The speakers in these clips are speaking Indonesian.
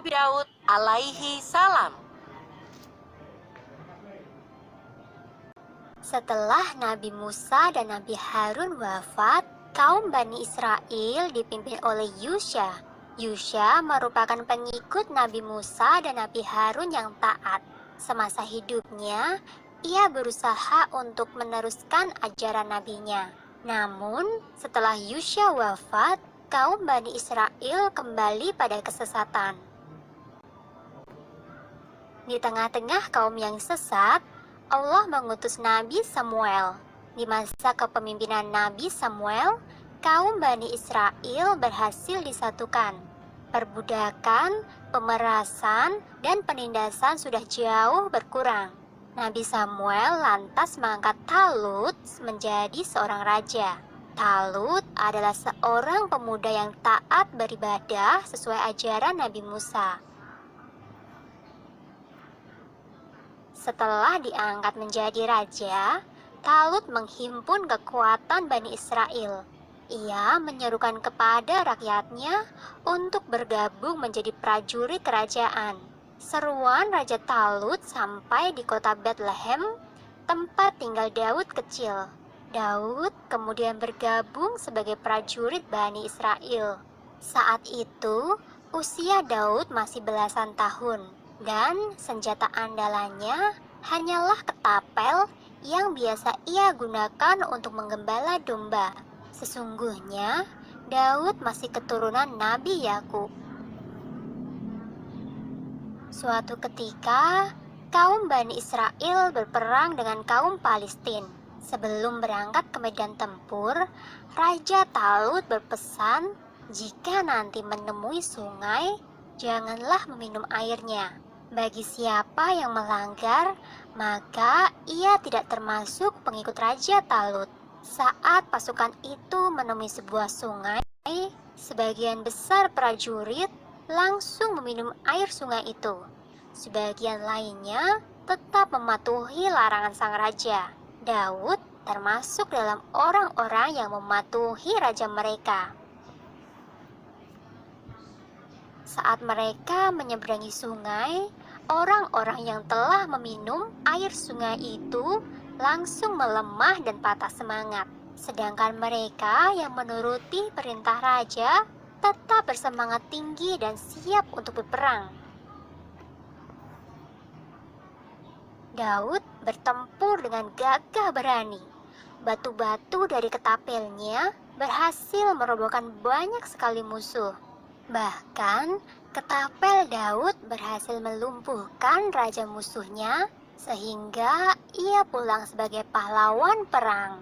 Nabi Daud alaihi salam. Setelah Nabi Musa dan Nabi Harun wafat, kaum Bani Israel dipimpin oleh Yusha. Yusha merupakan pengikut Nabi Musa dan Nabi Harun yang taat. Semasa hidupnya, ia berusaha untuk meneruskan ajaran nabinya. Namun, setelah Yusha wafat, kaum Bani Israel kembali pada kesesatan. Di tengah-tengah kaum yang sesat, Allah mengutus Nabi Samuel. Di masa kepemimpinan Nabi Samuel, kaum Bani Israel berhasil disatukan. Perbudakan, pemerasan, dan penindasan sudah jauh berkurang. Nabi Samuel lantas mengangkat Talut menjadi seorang raja. Talut adalah seorang pemuda yang taat beribadah sesuai ajaran Nabi Musa. Setelah diangkat menjadi raja, Talut menghimpun kekuatan Bani Israel. Ia menyerukan kepada rakyatnya untuk bergabung menjadi prajurit kerajaan. Seruan Raja Talut sampai di kota Bethlehem, tempat tinggal Daud kecil. Daud kemudian bergabung sebagai prajurit Bani Israel. Saat itu, usia Daud masih belasan tahun, dan senjata andalannya hanyalah ketapel yang biasa ia gunakan untuk menggembala domba. Sesungguhnya, Daud masih keturunan Nabi Yakub. Suatu ketika, kaum Bani Israel berperang dengan kaum Palestina. Sebelum berangkat ke medan tempur, Raja Talut berpesan, jika nanti menemui sungai, janganlah meminum airnya. Bagi siapa yang melanggar, maka ia tidak termasuk pengikut Raja Talut. Saat pasukan itu menemui sebuah sungai, sebagian besar prajurit langsung meminum air sungai itu. Sebagian lainnya tetap mematuhi larangan sang raja. Daud termasuk dalam orang-orang yang mematuhi raja mereka. Saat mereka menyeberangi sungai, orang-orang yang telah meminum air sungai itu langsung melemah dan patah semangat. Sedangkan mereka yang menuruti perintah raja tetap bersemangat tinggi dan siap untuk berperang. Daud bertempur dengan gagah berani. Batu-batu dari ketapelnya berhasil merobohkan banyak sekali musuh. Bahkan, ketapel Daud berhasil melumpuhkan raja musuhnya, sehingga ia pulang sebagai pahlawan perang.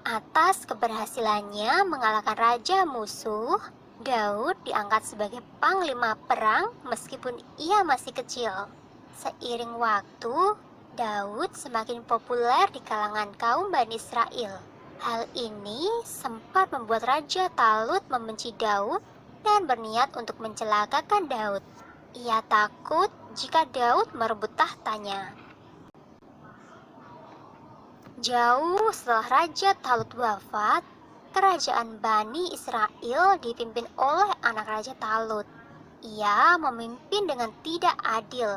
Atas keberhasilannya mengalahkan raja musuh, Daud diangkat sebagai panglima perang meskipun ia masih kecil. Seiring waktu, Daud semakin populer di kalangan kaum Bani Israel. Hal ini sempat membuat Raja Talut membenci Daud dan berniat untuk mencelakakan Daud. Ia takut jika Daud merebut tahtanya. Jauh setelah Raja Talut wafat, kerajaan Bani Israel dipimpin oleh anak Raja Talut. Ia memimpin dengan tidak adil.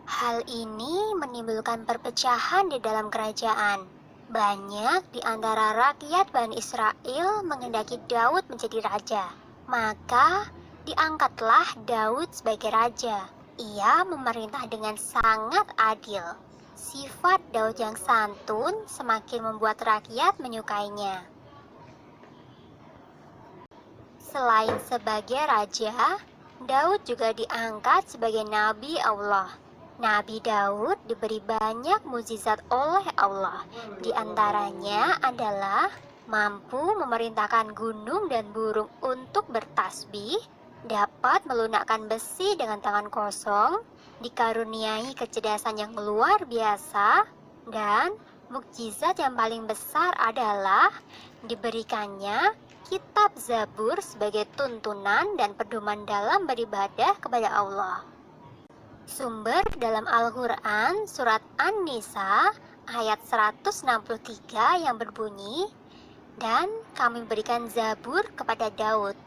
Hal ini menimbulkan perpecahan di dalam kerajaan. Banyak di antara rakyat Bani Israel menghendaki Daud menjadi raja. Maka diangkatlah Daud sebagai raja. Ia memerintah dengan sangat adil. Sifat Daud yang santun semakin membuat rakyat menyukainya. Selain sebagai raja, Daud juga diangkat sebagai nabi Allah. Nabi Daud diberi banyak mukjizat oleh Allah. Di antaranya adalah mampu memerintahkan gunung dan burung untuk bertasbih, dapat melunakkan besi dengan tangan kosong, dikaruniai kecerdasan yang luar biasa, dan mukjizat yang paling besar adalah diberikannya kitab Zabur sebagai tuntunan dan pedoman dalam beribadah kepada Allah. Sumber dalam Al-Quran surat An-Nisa ayat 163 yang berbunyi, dan kami berikan Zabur kepada Daud